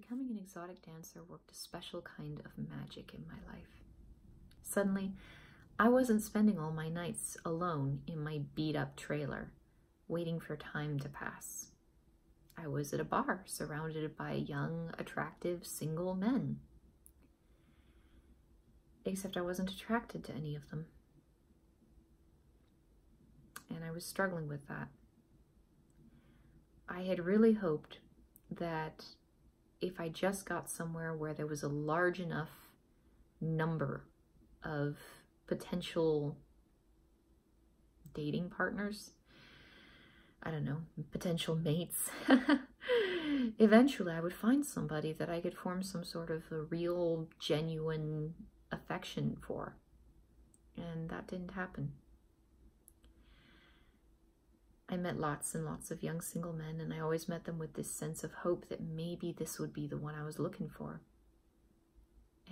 becoming an exotic dancer worked a special kind of magic in my life. Suddenly, I wasn't spending all my nights alone in my beat-up trailer, waiting for time to pass. I was at a bar surrounded by young, attractive, single men. Except I wasn't attracted to any of them. And I was struggling with that. I had really hoped that if I just got somewhere where there was a large enough number of potential dating partners, I don't know, potential mates, eventually I would find somebody that I could form some sort of a real, genuine affection for. And that didn't happen. I met lots and lots of young single men, and I always met them with this sense of hope that maybe this would be the one I was looking for.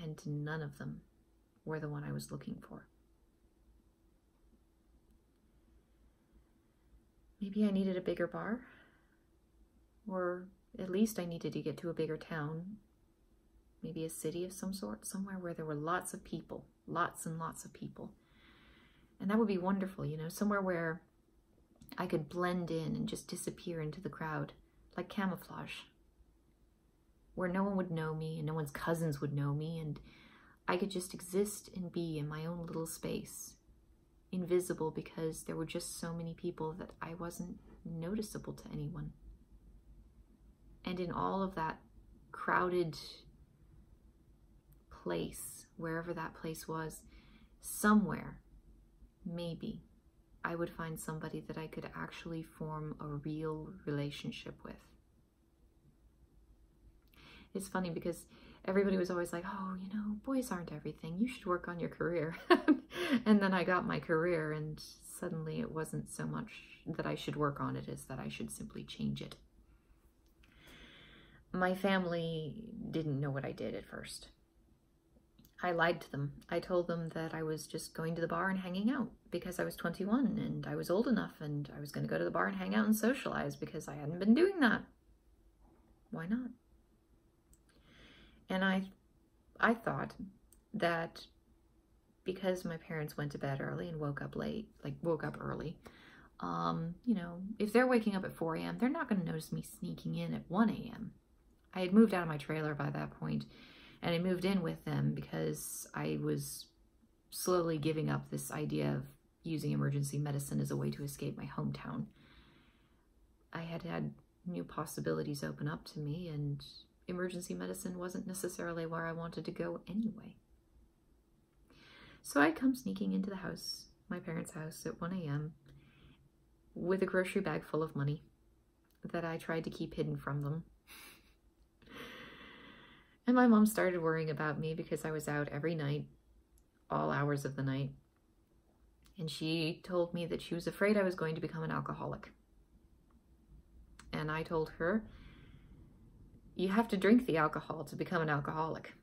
And none of them were the one I was looking for. Maybe I needed a bigger bar, or at least I needed to get to a bigger town, maybe a city of some sort, somewhere where there were lots of people, lots and lots of people. And that would be wonderful, you know, somewhere where I could blend in and just disappear into the crowd, like camouflage, where no one would know me and no one's cousins would know me, and I could just exist and be in my own little space, invisible because there were just so many people that I wasn't noticeable to anyone. And in all of that crowded place, wherever that place was, somewhere, maybe, I would find somebody that I could actually form a real relationship with. It's funny because everybody was always like, oh, you know, boys aren't everything. You should work on your career. And then I got my career, and suddenly it wasn't so much that I should work on it as that I should simply change it. My family didn't know what I did at first. I lied to them. I told them that I was just going to the bar and hanging out because I was 21 and I was old enough, and I was going to go to the bar and hang out and socialize because I hadn't been doing that. Why not? And I thought that because my parents went to bed early and woke up late, like woke up early, you know, if they're waking up at 4 a.m., they're not going to notice me sneaking in at 1 a.m. I had moved out of my trailer by that point, and I moved in with them because I was slowly giving up this idea of using emergency medicine as a way to escape my hometown. I had had new possibilities open up to me, and emergency medicine wasn't necessarily where I wanted to go anyway. So I'd come sneaking into the house, my parents' house, at 1 a.m. with a grocery bag full of money that I tried to keep hidden from them. And my mom started worrying about me because I was out every night, all hours of the night. And she told me that she was afraid I was going to become an alcoholic. And I told her, you have to drink the alcohol to become an alcoholic.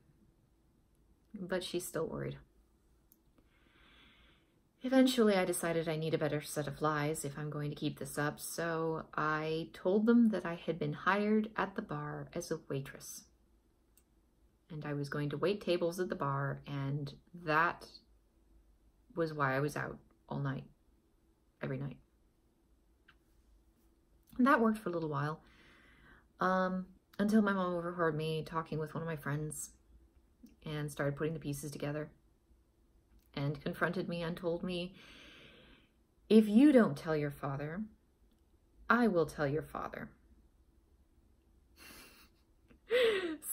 But she's still worried. Eventually, I decided I need a better set of lies if I'm going to keep this up. So I told them that I had been hired at the bar as a waitress. And I was going to wait tables at the bar, and that was why I was out all night, every night. And that worked for a little while, until my mom overheard me talking with one of my friends and started putting the pieces together and confronted me and told me, if you don't tell your father, I will tell your father.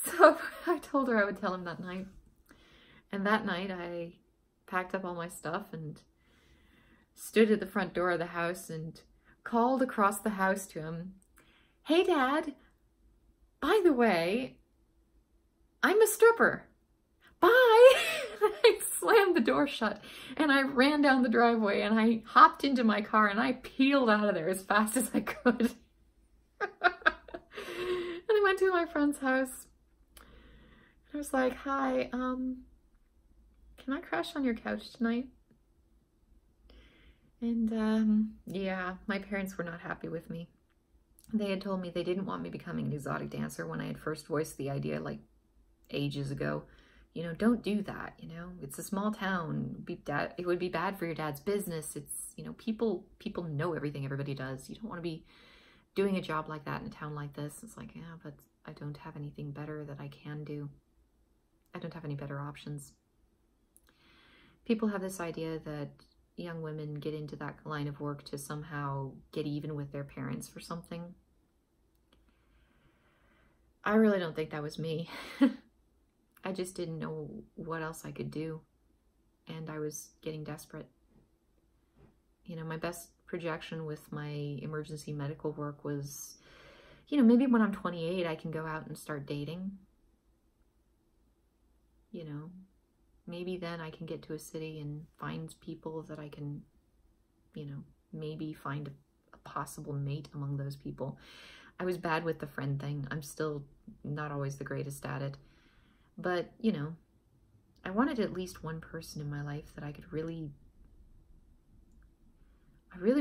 So I told her I would tell him that night. And that night I packed up all my stuff and stood at the front door of the house and called across the house to him, hey Dad, by the way, I'm a stripper. Bye. I slammed the door shut and I ran down the driveway and I hopped into my car and I peeled out of there as fast as I could. And I went to my friend's house. I was like, hi, can I crash on your couch tonight? And yeah, my parents were not happy with me. They had told me they didn't want me becoming an exotic dancer when I had first voiced the idea like ages ago. You know, don't do that, you know, it's a small town. It would be bad for your dad's business. It's, you know, people know everything everybody does. You don't want to be doing a job like that in a town like this. It's like, yeah, but I don't have anything better that I can do. I don't have any better options. People have this idea that young women get into that line of work to somehow get even with their parents for something. I really don't think that was me. I just didn't know what else I could do, and I was getting desperate. You know, my best projection with my emergency medical work was, you know, maybe when I'm 28, I can go out and start dating. You know, maybe then I can get to a city and find people that I can, you know, maybe find a possible mate among those people. I was bad with the friend thing. I'm still not always the greatest at it. But, you know, I wanted at least one person in my life that I really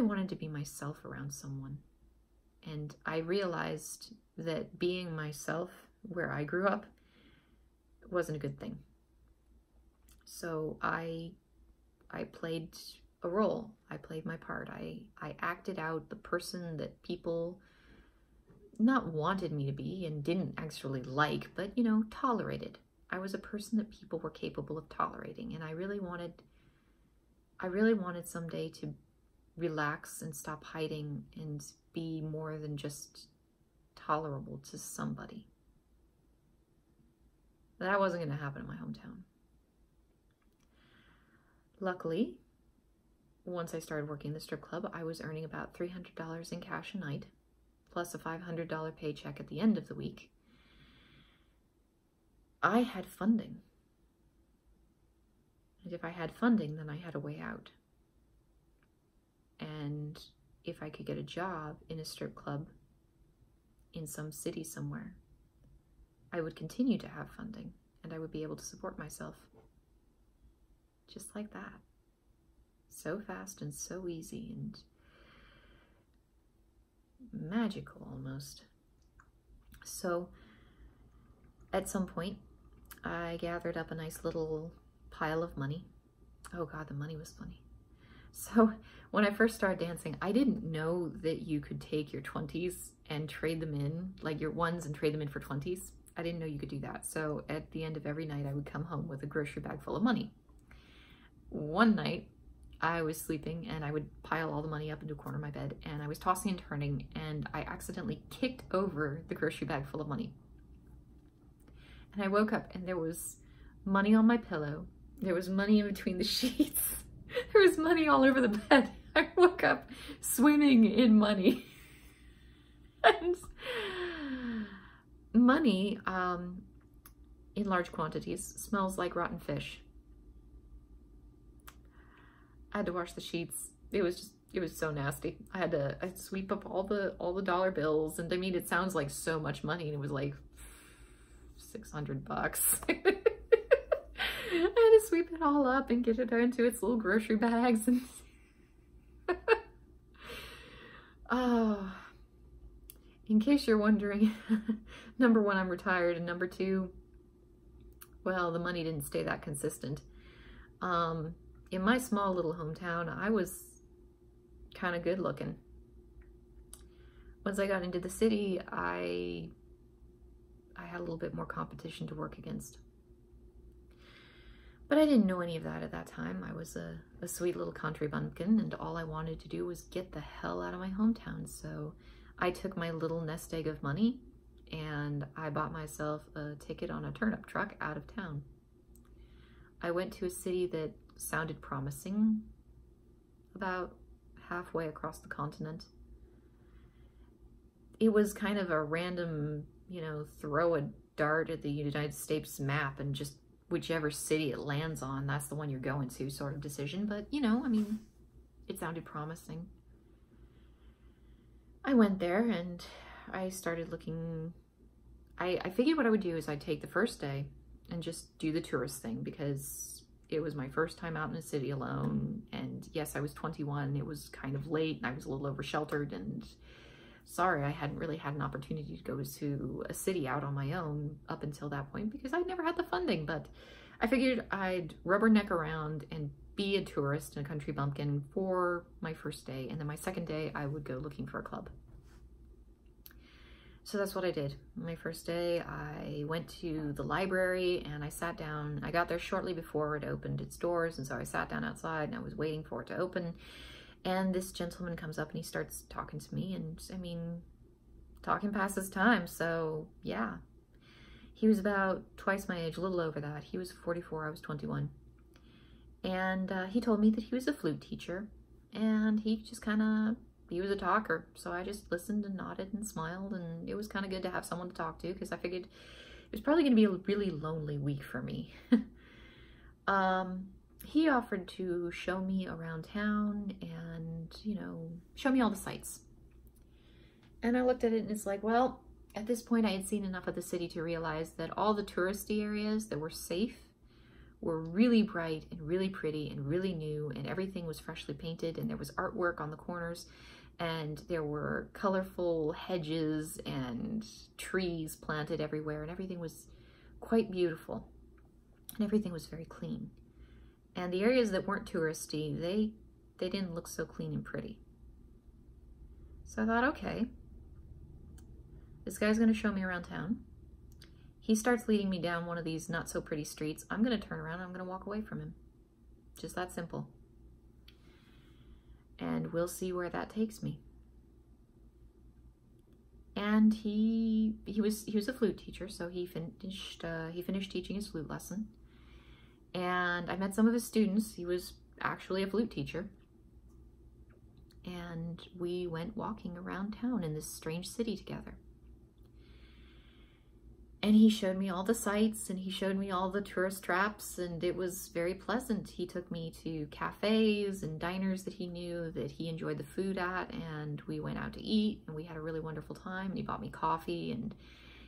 wanted to be myself around someone. And I realized that being myself where I grew up wasn't a good thing. So I played a role. I played my part. I acted out the person that people not wanted me to be and didn't actually like, but, you know, tolerated. I was a person that people were capable of tolerating, and I really wanted someday to relax and stop hiding and be more than just tolerable to somebody. That wasn't going to happen in my hometown. Luckily, once I started working the strip club, I was earning about $300 in cash a night, plus a $500 paycheck at the end of the week. I had funding. And if I had funding, then I had a way out. And if I could get a job in a strip club in some city somewhere, I would continue to have funding and I would be able to support myself. Just like that. So fast and so easy and magical almost. So at some point, I gathered up a nice little pile of money. Oh God, the money was funny. So when I first started dancing, I didn't know that you could take your 20s and trade them in, like your ones and trade them in for 20s. I didn't know you could do that. So at the end of every night, I would come home with a grocery bag full of money. One night, I was sleeping and I would pile all the money up into a corner of my bed, and I was tossing and turning, and I accidentally kicked over the grocery bag full of money. And I woke up and there was money on my pillow. There was money in between the sheets. There was money all over the bed. I woke up swimming in money. And money, in large quantities, smells like rotten fish. I had to wash the sheets. It was so nasty. I'd sweep up all the dollar bills, and I mean, it sounds like so much money, and it was like $600. I had to sweep it all up and get it into its little grocery bags. And oh, in case you're wondering, number one, I'm retired, and number two, well, the money didn't stay that consistent. In my small little hometown, I was kind of good looking. Once I got into the city, I had a little bit more competition to work against. But I didn't know any of that at that time. I was a sweet little country bumpkin, and all I wanted to do was get the hell out of my hometown. So I took my little nest egg of money and I bought myself a ticket on a turnip truck out of town. I went to a city that sounded promising, about halfway across the continent. It was kind of a random, you know, throw a dart at the United States map and just whichever city it lands on, that's the one you're going to sort of decision. But, you know, I mean, it sounded promising. I went there and I started looking. I figured what I would do is I'd take the first day and just do the tourist thing, because it was my first time out in a city alone. And yes, I was 21. It was kind of late and I was a little over-sheltered. And sorry, I hadn't really had an opportunity to go to a city out on my own up until that point because I'd never had the funding, but I figured I'd rubberneck around and be a tourist and a country bumpkin for my first day, and then my second day I would go looking for a club. So that's what I did. My first day, I went to the library and I sat down. I got there shortly before it opened its doors, and so I sat down outside and I was waiting for it to open. And this gentleman comes up and he starts talking to me, and I mean, talking passes time, so yeah. He was about twice my age, a little over that. He was 44, I was 21. And he told me that he was a flute teacher, and he just he was a talker. So I just listened and nodded and smiled, and it was kind of good to have someone to talk to because I figured it was probably going to be a really lonely week for me. He offered to show me around town and, you know, show me all the sights. And I looked at it and it's like, well, at this point I had seen enough of the city to realize that all the touristy areas that were safe were really bright and really pretty and really new, and everything was freshly painted, and there was artwork on the corners, and there were colorful hedges and trees planted everywhere, and everything was quite beautiful, and everything was very clean. And the areas that weren't touristy, they didn't look so clean and pretty. So I thought, okay, this guy's gonna show me around town. He starts leading me down one of these not so pretty streets. I'm gonna turn around and I'm gonna walk away from him. Just that simple. And we'll see where that takes me. And he was a flute teacher, so he finished teaching his flute lesson. And I met some of his students. He was actually a flute teacher. And we went walking around town in this strange city together. And he showed me all the sights, and he showed me all the tourist traps, and it was very pleasant. He took me to cafes and diners that he knew that he enjoyed the food at, and we went out to eat, and we had a really wonderful time, and he bought me coffee, and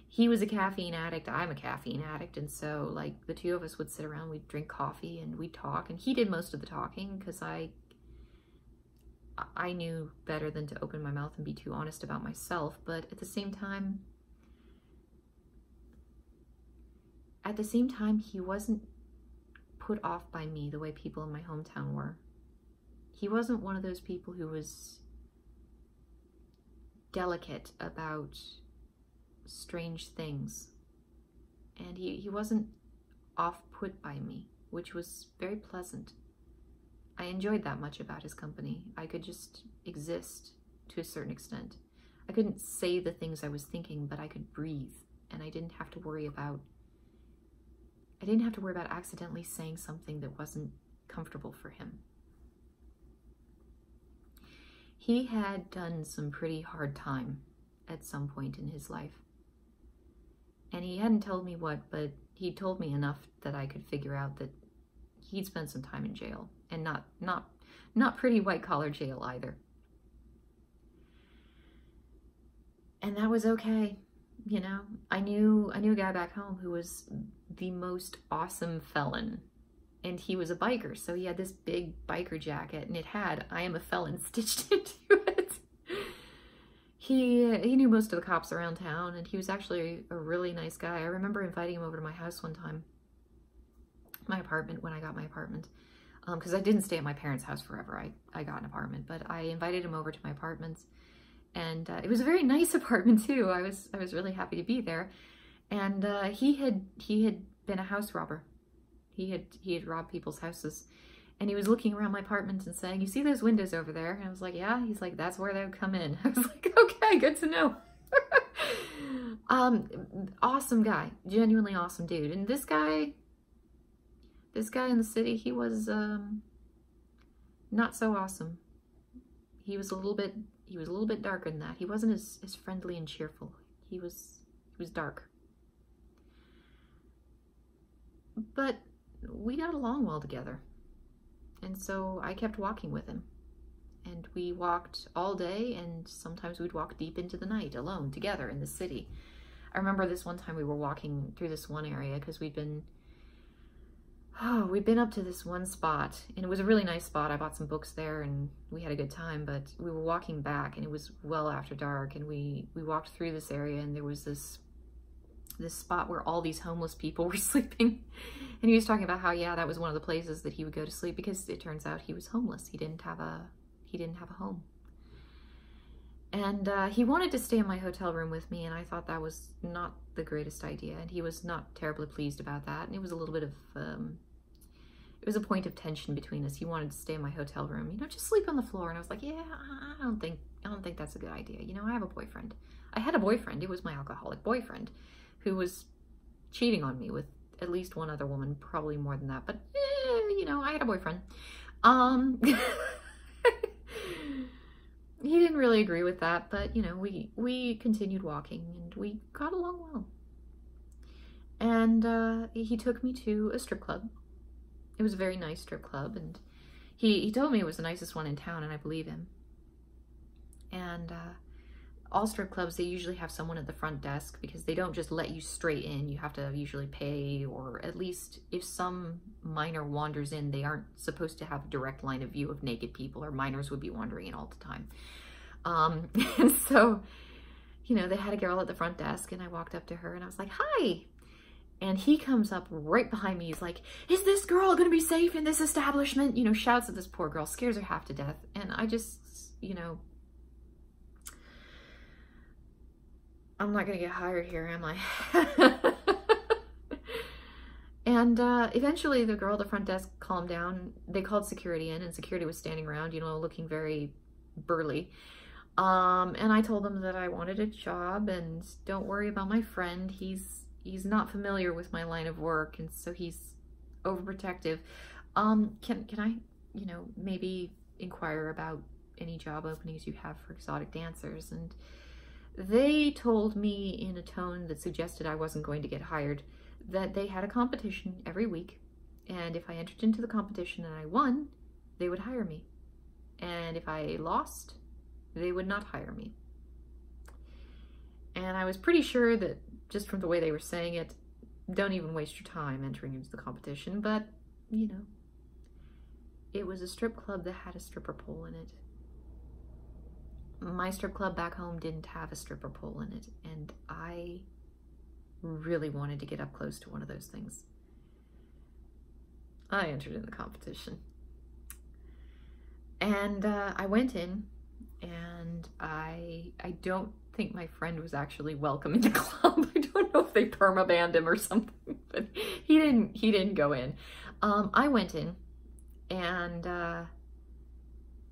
he was a caffeine addict, I'm a caffeine addict, and so like the two of us would sit around, we'd drink coffee, and we'd talk, and he did most of the talking because I knew better than to open my mouth and be too honest about myself, but at the same time, he wasn't put off by me the way people in my hometown were. He wasn't one of those people who was delicate about strange things. And he wasn't off-put by me, which was very pleasant. I enjoyed that much about his company. I could just exist to a certain extent. I couldn't say the things I was thinking, but I could breathe, and I didn't have to worry about accidentally saying something that wasn't comfortable for him. He had done some pretty hard time at some point in his life. And he hadn't told me what, but he told me enough that I could figure out that he'd spent some time in jail, and not pretty white-collar jail either. And that was okay. You know, I knew a guy back home who was the most awesome felon, and he was a biker, so he had this big biker jacket, and it had "I am a felon" stitched into it. He knew most of the cops around town, and he was actually a really nice guy. I remember inviting him over to my house one time, my apartment, when I got my apartment, because I didn't stay at my parents' house forever. I got an apartment, but I invited him over to my apartment. And it was a very nice apartment too. I was really happy to be there. And he had been a house robber. He had robbed people's houses, and he was looking around my apartment and saying, "You see those windows over there?" And I was like, "Yeah." He's like, "That's where they would come in." I was like, "Okay, good to know." Awesome guy, genuinely awesome dude. And this guy in the city, he was not so awesome. He was a little bit darker than that. He wasn't as friendly and cheerful. He was dark. But we got along well together. And so I kept walking with him. And we walked all day, and sometimes we'd walk deep into the night alone together in the city. I remember this one time we were walking through this one area because we'd been Oh, we'd been up to this one spot, and it was a really nice spot. I bought some books there, and we had a good time, but we were walking back, and it was well after dark, and we walked through this area, and there was this spot where all these homeless people were sleeping. And he was talking about how, yeah, that was one of the places that he would go to sleep, because it turns out he was homeless. He didn't have a home. And he wanted to stay in my hotel room with me, and I thought that was not the greatest idea, and he was not terribly pleased about that. And it was a little bit of it was a point of tension between us. He wanted to stay in my hotel room, you know, just sleep on the floor. And I was like, yeah, I don't think that's a good idea. You know, I have a boyfriend. I had a boyfriend. It was my alcoholic boyfriend who was cheating on me with at least one other woman, probably more than that. But, you know, I had a boyfriend. He didn't really agree with that, but, you know, we continued walking, and we got along well. And he took me to a strip club. It was a very nice strip club, and he told me it was the nicest one in town, and I believe him. And all strip clubs, they usually have someone at the front desk, because they don't just let you straight in. You have to usually pay, or at least if some minor wanders in, they aren't supposed to have a direct line of view of naked people, or minors would be wandering in all the time. And so, you know, they had a girl at the front desk, and I walked up to her, and I was like, hi. And he comes up right behind me. He's like, is this girl going to be safe in this establishment? You know, shouts at this poor girl, scares her half to death. And I just, you know, I'm not going to get hired here, am I? And eventually the girl at the front desk calmed down. They called security in, and security was standing around, you know, looking very burly. And I told them that I wanted a job, and don't worry about my friend. He's not familiar with my line of work, and so he's overprotective. Can I, you know, maybe inquire about any job openings you have for exotic dancers? And they told me in a tone that suggested I wasn't going to get hired that they had a competition every week, and if I entered into the competition and I won, they would hire me. And if I lost, they would not hire me. And I was pretty sure that, just from the way they were saying it, don't even waste your time entering into the competition. But, you know, it was a strip club that had a stripper pole in it. My strip club back home didn't have a stripper pole in it, and I really wanted to get up close to one of those things. I entered in the competition. And I went in, and I don't think my friend was actually welcome in the club. I don't know if they perma-banned him or something, but he didn't go in. I went in, and I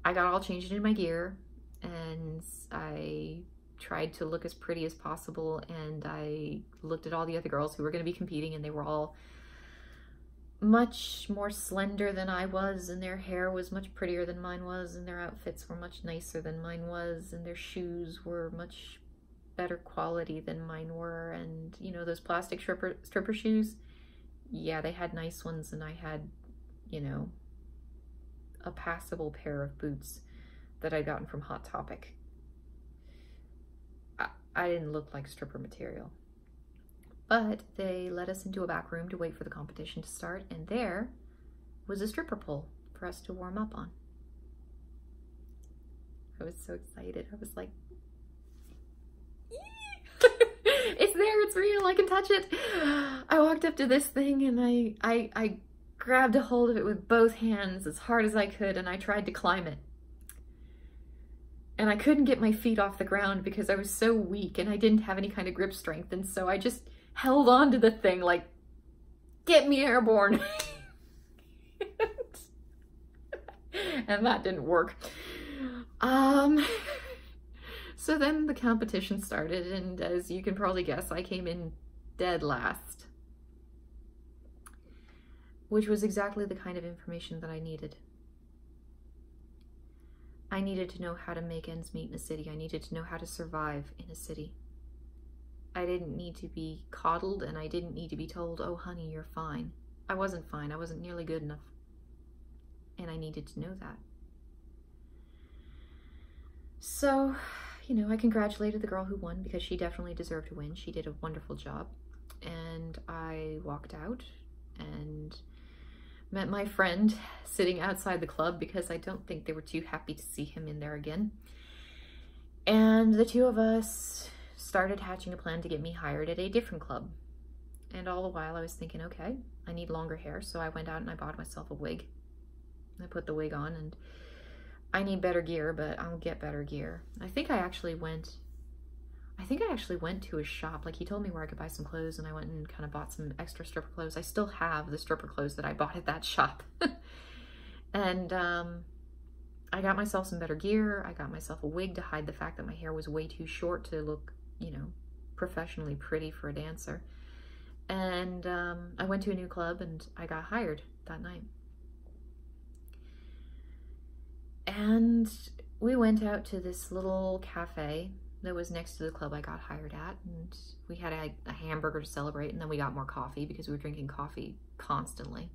got all changed in my gear, and I tried to look as pretty as possible, and I looked at all the other girls who were going to be competing, and they were all much more slender than I was, and their hair was much prettier than mine was, and their outfits were much nicer than mine was, and their shoes were much better quality than mine were. And, you know, those plastic stripper shoes, yeah, they had nice ones, and I had, you know, a passable pair of boots that I'd gotten from Hot Topic. I didn't look like stripper material. But they let us into a back room to wait for the competition to start, and there was a stripper pole for us to warm up on. I was so excited. I was like, it's there, it's real, I can touch it. I walked up to this thing, and I grabbed a hold of it with both hands as hard as I could, and I tried to climb it. And I couldn't get my feet off the ground because I was so weak, and I didn't have any kind of grip strength, and so I just held on to the thing like, get me airborne. And that didn't work. So then the competition started, and as you can probably guess, I came in dead last, which was exactly the kind of information that I needed. I needed to know how to make ends meet in a city. I needed to know how to survive in a city. I didn't need to be coddled, and I didn't need to be told, oh, honey, you're fine. I wasn't fine. I wasn't nearly good enough. And I needed to know that. So, you know, I congratulated the girl who won because she definitely deserved to win. She did a wonderful job. And I walked out, and Met my friend sitting outside the club because I don't think they were too happy to see him in there again. And the two of us started hatching a plan to get me hired at a different club. And all the while I was thinking, okay, I need longer hair. So I went out and I bought myself a wig. I put the wig on, and I need better gear, but I'll get better gear. I think I actually went to a shop. Like, he told me where I could buy some clothes, and I went and kind of bought some extra stripper clothes. I still have the stripper clothes that I bought at that shop. And I got myself some better gear. I got myself a wig to hide the fact that my hair was way too short to look, you know, professionally pretty for a dancer. And I went to a new club and I got hired that night. And we went out to this little cafe that was next to the club I got hired at, and we had a hamburger to celebrate, and then we got more coffee because we were drinking coffee constantly.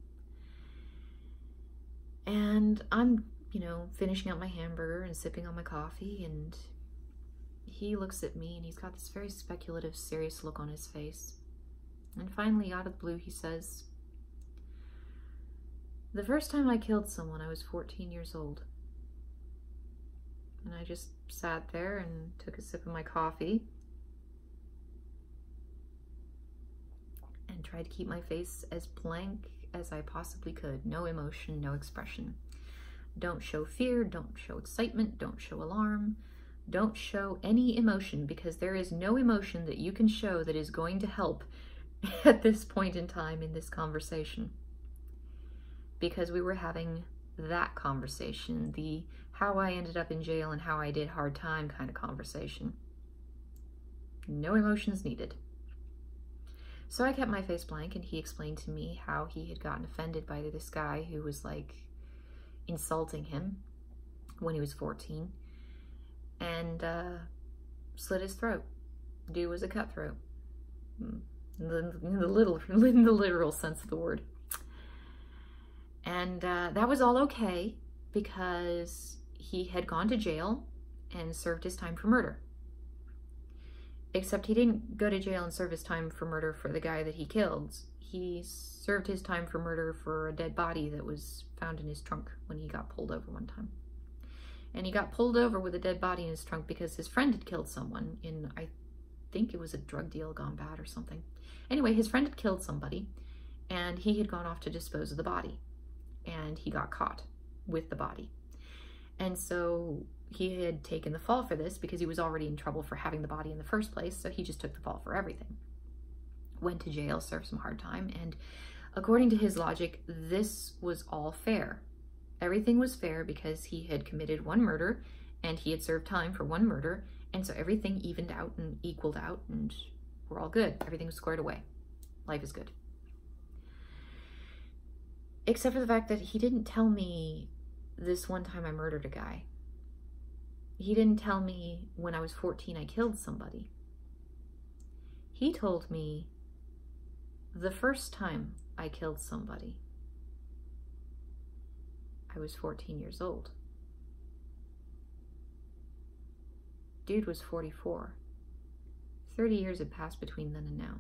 And I'm, you know, finishing up my hamburger and sipping on my coffee, and he looks at me and he's got this very speculative, serious look on his face. And finally, out of the blue, he says, "The first time I killed someone, I was 14 years old." And I just sat there and took a sip of my coffee and tried to keep my face as blank as I possibly could. No emotion, no expression. Don't show fear, don't show excitement, don't show alarm, don't show any emotion, because there is no emotion that you can show that is going to help at this point in time in this conversation. Because we were having that conversation, the how I ended up in jail and how I did hard time kind of conversation. No emotions needed. So I kept my face blank, and he explained to me how he had gotten offended by this guy who was like insulting him when he was 14, and slit his throat. Dude was a cutthroat. In the literal sense of the word. And that was all okay because he had gone to jail and served his time for murder. Except he didn't go to jail and serve his time for murder for the guy that he killed. He served his time for murder for a dead body that was found in his trunk when he got pulled over one time. And he got pulled over with a dead body in his trunk because his friend had killed someone in, I think it was a drug deal gone bad or something. Anyway, his friend had killed somebody, and he had gone off to dispose of the body. And he got caught with the body. And so he had taken the fall for this because he was already in trouble for having the body in the first place, so he just took the fall for everything. Went to jail, served some hard time, and according to his logic, this was all fair. Everything was fair because he had committed one murder, and he had served time for one murder, and so everything evened out and equaled out, and we're all good. Everything was squared away. Life is good. Except for the fact that he didn't tell me this one time I murdered a guy. He didn't tell me when I was 14 I killed somebody. He told me the first time I killed somebody, I was 14 years old. Dude was 44. 30 years had passed between then and now.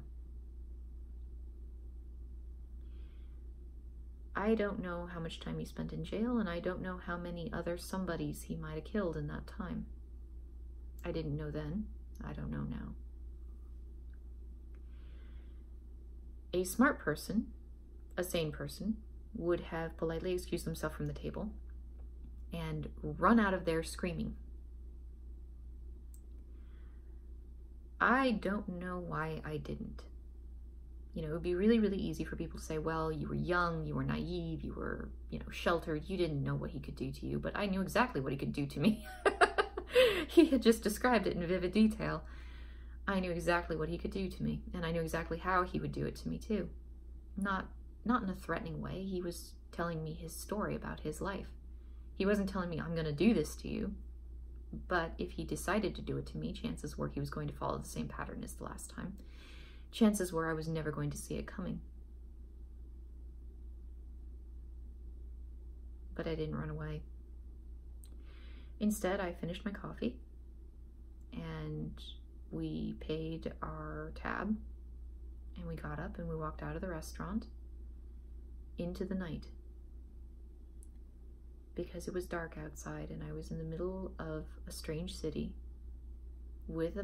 I don't know how much time he spent in jail, and I don't know how many other somebodies he might have killed in that time. I didn't know then. I don't know now. A smart person, a sane person, would have politely excused himself from the table and run out of there screaming. I don't know why I didn't. You know, it would be really, really easy for people to say, well, you were young, you were naive, you were, you know, sheltered, you didn't know what he could do to you, but I knew exactly what he could do to me. He had just described it in vivid detail. I knew exactly what he could do to me, and I knew exactly how he would do it to me too. Not in a threatening way. He was telling me his story about his life. He wasn't telling me, I'm going to do this to you, but if he decided to do it to me, chances were he was going to follow the same pattern as the last time. Chances were I was never going to see it coming. But I didn't run away. Instead, I finished my coffee and we paid our tab and we got up and we walked out of the restaurant into the night. because it was dark outside and I was in the middle of a strange city with a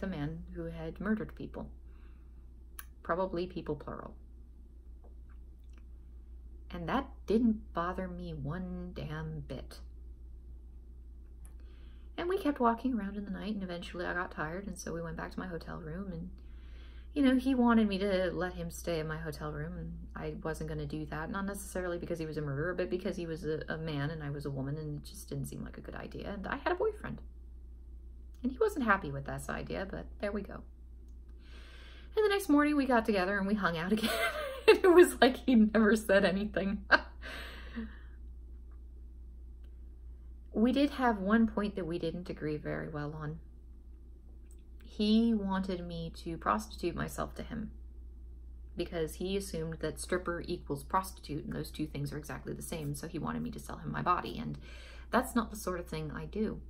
man who had murdered people. Probably people plural. And that didn't bother me one damn bit. And we kept walking around in the night, and eventually I got tired, and so we went back to my hotel room, and, you know, he wanted me to let him stay in my hotel room, and I wasn't going to do that, not necessarily because he was a murderer, but because he was a man and I was a woman, and it just didn't seem like a good idea, and I had a boyfriend. And he wasn't happy with this idea, but there we go. And the next morning we got together and we hung out again. And it was like he never said anything. We did have one point that we didn't agree very well on. He wanted me to prostitute myself to him because he assumed that stripper equals prostitute, and those two things are exactly the same. So he wanted me to sell him my body, and that's not the sort of thing I do.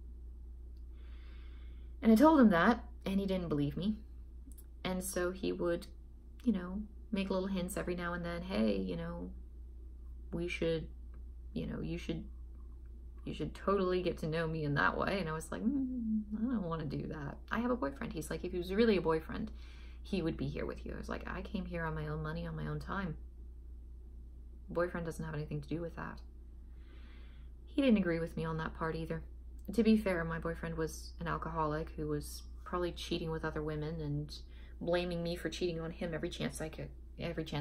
And I told him that, and he didn't believe me. And so he would, you know, make little hints every now and then. Hey, you know, we should, you know, you should totally get to know me in that way. And I was like, I don't want to do that. I have a boyfriend. He's like, if he was really a boyfriend, he would be here with you. I was like, I came here on my own money, on my own time. Boyfriend doesn't have anything to do with that. He didn't agree with me on that part either. To be fair, my boyfriend was an alcoholic who was probably cheating with other women and blaming me for cheating on him every chance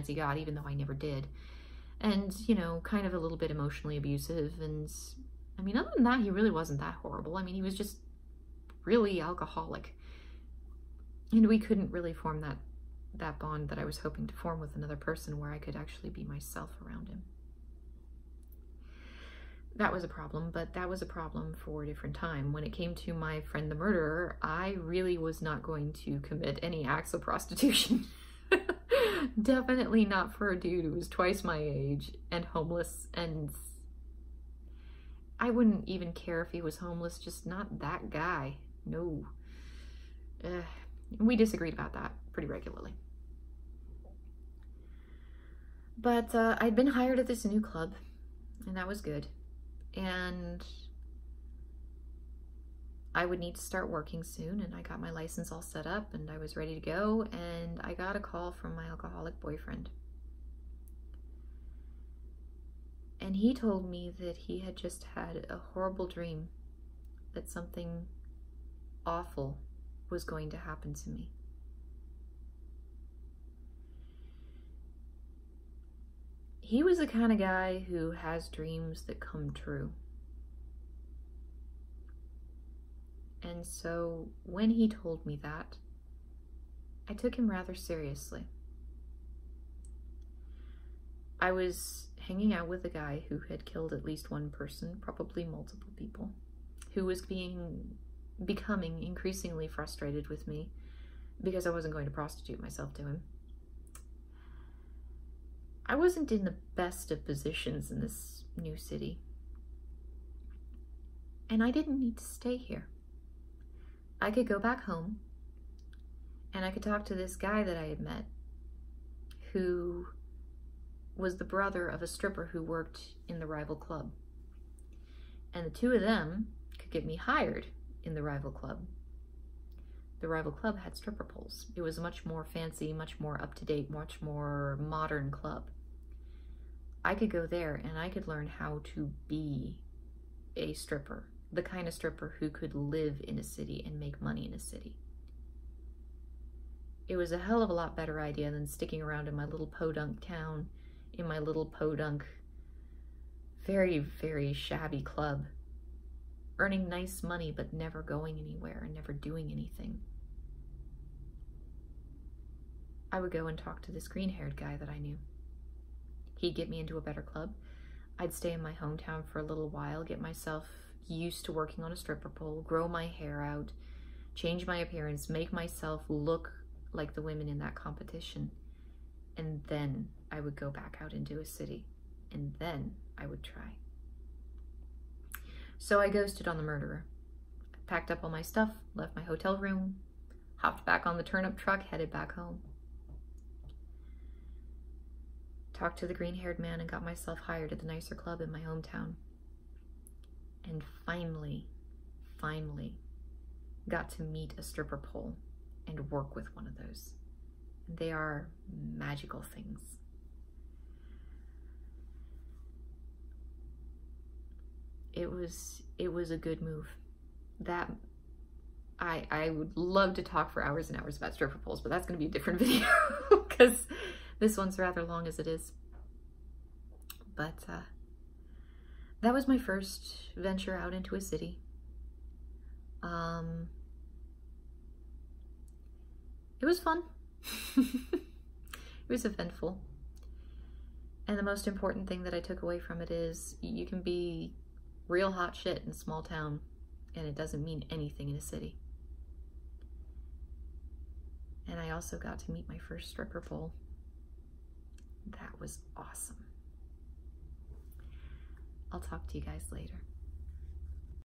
he got, even though I never did. And, you know, kind of a little bit emotionally abusive. And I mean, other than that, he really wasn't that horrible. I mean, he was just really alcoholic. And we couldn't really form that bond that I was hoping to form with another person where I could actually be myself around him. That was a problem, but that was a problem for a different time. When it came to my friend the murderer, I really was not going to commit any acts of prostitution. Definitely not for a dude who was twice my age and homeless, and I wouldn't even care if he was homeless, just not that guy. No. We disagreed about that pretty regularly. But I'd been hired at this new club, and that was good. And I would need to start working soon, and I got my license all set up and I was ready to go, and I got a call from my alcoholic boyfriend. And he told me that he had just had a horrible dream, that something awful was going to happen to me. He was the kind of guy who has dreams that come true. And so when he told me that, I took him rather seriously. I was hanging out with a guy who had killed at least one person, probably multiple people, who was becoming increasingly frustrated with me because I wasn't going to prostitute myself to him. I wasn't in the best of positions in this new city, and I didn't need to stay here. I could go back home, and I could talk to this guy that I had met, who was the brother of a stripper who worked in the rival club. And the two of them could get me hired in the rival club. The rival club had stripper poles. It was a much more fancy, much more up-to-date, much more modern club. I could go there and I could learn how to be a stripper, the kind of stripper who could live in a city and make money in a city. It was a hell of a lot better idea than sticking around in my little podunk town, in my little podunk, very, very shabby club, earning nice money but never going anywhere and never doing anything. I would go and talk to this green-haired guy that I knew. He'd get me into a better club. I'd stay in my hometown for a little while, get myself used to working on a stripper pole, grow my hair out, change my appearance, make myself look like the women in that competition. And then I would go back out into a city, and then I would try. So I ghosted on the murderer. I packed up all my stuff, left my hotel room, hopped back on the turnip truck, headed back home. talked to the green-haired man and got myself hired at the nicer club in my hometown. And finally got to meet a stripper pole and work with one of those. They are magical things. It was a good move. That I would love to talk for hours and hours about stripper poles, but that's going to be a different video because this one's rather long as it is. But that was my first venture out into a city. It was fun. It was eventful. And the most important thing that I took away from it is you can be real hot shit in a small town and it doesn't mean anything in a city. And I also got to meet my first stripper pole. That was awesome. I'll talk to you guys later.